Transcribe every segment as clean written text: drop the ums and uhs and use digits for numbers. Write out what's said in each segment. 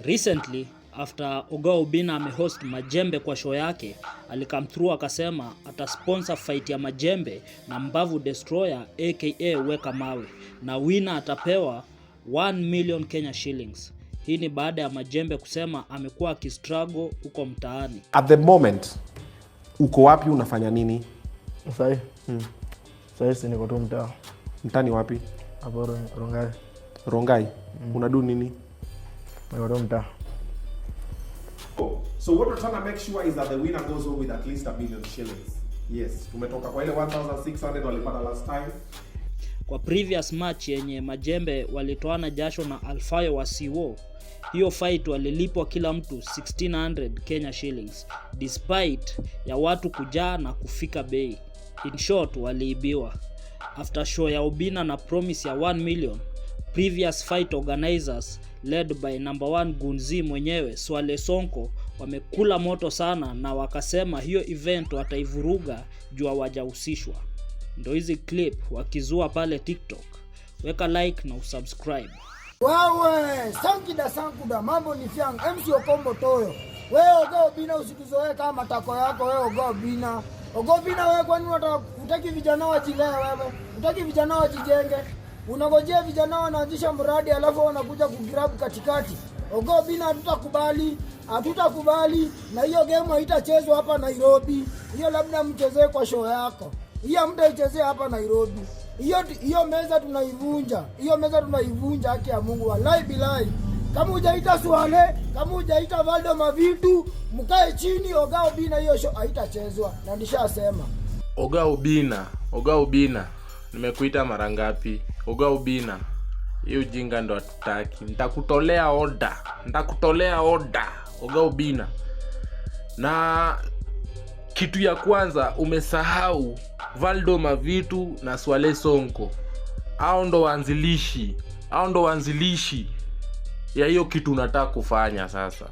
Recently, after Oga Obinna amehost Majembe kwa show yake, alikam through akasema atasponsor fight ya Majembe na Mbavu Destroyer aka Weka Mawe, na winner atapewa 1 million Kenya shillings. Hii ni baada ya Majembe kusema amekuwa akistruggle huko mtaani. At the moment, uko wapi, unafanya nini? Sasa niko tu mtaa. Mtani wapi? Hapo Rongai. Rongai? Unadu nini? Niko tu mtaa. So what we're trying to make sure is that the winner goes home with at least 1 million shillings. Yes, tumetoka kwa ile 1600 walipata last time. Kwa previous match yenye Majembe walitoana jasho na Alfayo wa Siwo, hiyo fight walilipwa kila mtu 1600 Kenya shillings despite ya watu kujaa na kufika bei. In short, waliibiwa. After show ya Obinna na promise ya 1 million, previous fight organizers led by number 1 Gunzi mwenyewe Swale Sonko wamekula moto sana na wakasema hiyo event wataivuruga juu hawajahusishwa. Ndio hizi clip wakizua pale TikTok. Weka like na usubscribe. Wewe, sankuda mambo ni fyang, MC Okombo Toyo. Wewe Oga Obinna usituzoee kama matako yako wewe Oga Obinna. Oga Obinna wewe kwani unataka vijana wajilee wewe? Unataka vijana wajijenge? Unangojea vijana wanaanzisha mradi alafu wanakuja kugrab katikati. Oga Obinna hatutakubali na hiyo game haitachezwa hapa Nairobi. Hiyo labda mchezee kwa show yako. Hiyo mtaichezea hapa Nairobi. Hiyo meza tunaivunja. Hiyo meza tunaivunja, haki ya Mungu wallahi bilahi. Kama hujaita Swale, kama hujaita Valdo Mavitu, mkae chini. Oga Obinna hiyo show haitachezwa. Na nishasema. Oga Obinna, nimekuita mara ngapi? Oga Obinna, hiyo ujinga ndo hatutaki. Nitakutolea order. Oga Obinna. Na kitu ya kwanza umesahau Valdo Mavitu na Swale Sonko. Hao ndo waanzilishi ya hiyo kitu unataka kufanya sasa.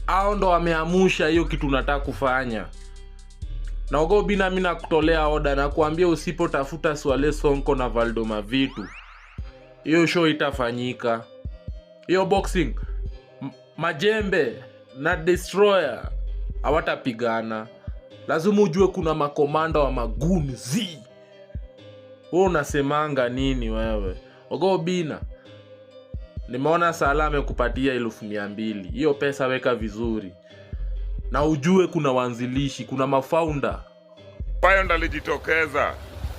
Hao ndo wameamusha hiyo kitu unataka kufanya. Na Oga Obinna, mimi nakutolea order na kuambia usipotafuta Swale Sonko na Valdo Mavitu, hiyo show itafanyika. Hiyo boxing Majembe na Destroyer hawatapigana. Lazima ujue kuna makomanda wa magunzi. Wewe unasemanga nini wewe? Oga Obinna, nimeona Sala amekupatia 200,000. Hiyo pesa weka vizuri. Na ujue kuna waanzilishi, kuna mafounder. Alfayo ndalijitokeza.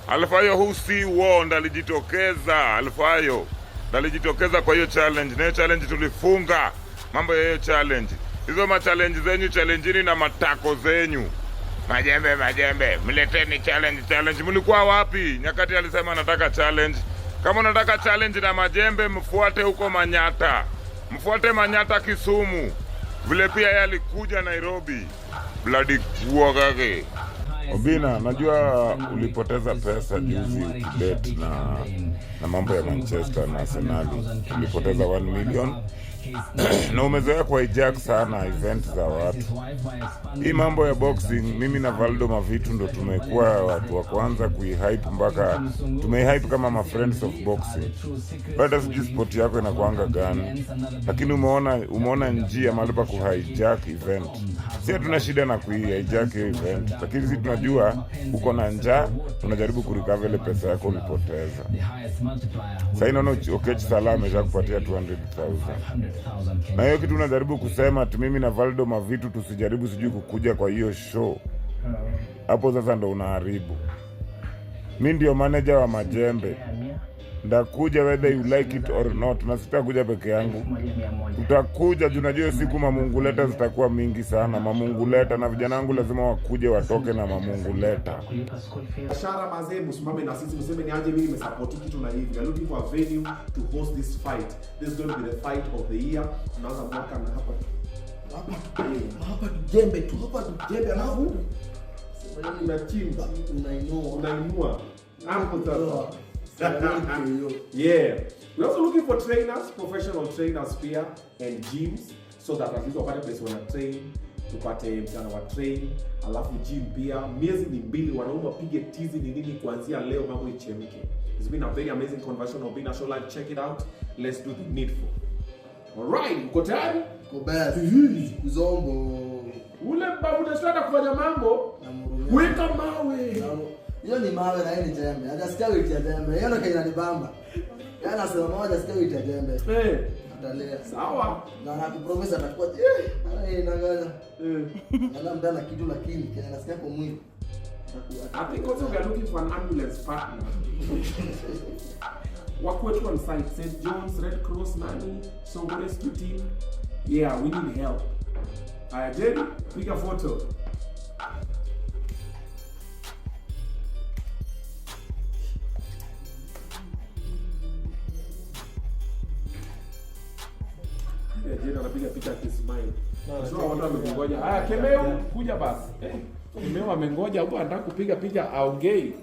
Alfayo husi wo ndalijitokeza. Alfayo ndalijitokeza kwa hiyo challenge. Na hiyo challenge tulifunga. Mambo ya hiyo challenge. Hizo ma-challenge zenyu, challenge na matako zenyu. Majembe, mleteni challenge. Mlikuwa wapi? Nyakati alisema anataka challenge. Kama unataka challenge na Majembe, mfuate huko Manyata. Mfuate Manyata Kisumu. Vile pia yeye alikuja Nairobi. Bloody kuwa kake. Obinna, najua ulipoteza pesa juzi ukibet na mambo ya Manchester na Arsenal. Ulipoteza 1 million. Na umezoea kwa hijack sana event za watu. Hii mambo ya boxing, mimi na Valdo Mavitu ndo tumekuwa watu wa kwanza kuihype, mpaka tumeihype kama friends of boxing. Baada sijui sport yako inakuanga gani, lakini umeona njia mahali pa kuhijack event. Sisi tuna shida na kuhijack event, lakini sisi tunajua uko na njaa, tunajaribu kurecover ile pesa yako ulipoteza. Sasa inaona Okech Salama ameshakupatia 200,000. Na hiyo kitu unajaribu kusema ati mimi na Valdo Mavitu tusijaribu sijui kukuja kwa hiyo show. Hapo sasa ndo unaharibu. Mimi ndio manager wa Majembe. Ndakuja whether you like it or not. Na sitakuja peke yangu. Utakuja, unajua siku mamunguleta zitakuwa mingi sana. Mamunguleta na vijana wangu lazima wakuje watoke na mamunguleta. Ashara mazee, msimame na sisi mseme ni aje mimi nimesupport kitu na hivi. We are looking for a venue to host this fight. This is going to be the fight of the year. Tunaanza mwaka na hapa Jembe alafu unachimba, unainua hapo sasa. Yeah. We're also looking for trainers, professional trainers here and gyms, so that at least wapate place wana train, tupate mchana wa train, alafu gym pia. Miezi ni 2 wanaume wapige tizi ni nini kuanzia leo mambo ichemke. It's been a very amazing conversation. Obinna Show Live, check it out. Let's do the needful. Alright, uko tayari? Kobaya. Zombo. Ule babu unataka kufanya mambo? Weka mawe. Hiyo ni mawe na hii ni jembe. Hajasikia wiki ya jembe. Hiyo ndio kinanibamba. Yaani anasema mama hajasikia wiki ya jembe. Atalea. Sawa. Na anakupromise atakuwa inanganya. Ana mdana kitu lakini kile anasikia kwa mwili. I think also we are looking for an ambulance partner. Wako wetu on site, St. John's, Red Cross, Nani, Songo Rescue Team. Yeah, we need help. Jerry, pick a photo. Jerry anapiga picha akismile. Sio watu wamengoja. Haya, Kemeo kuja basi. Kemeo amengoja huko anataka kupiga picha aongei.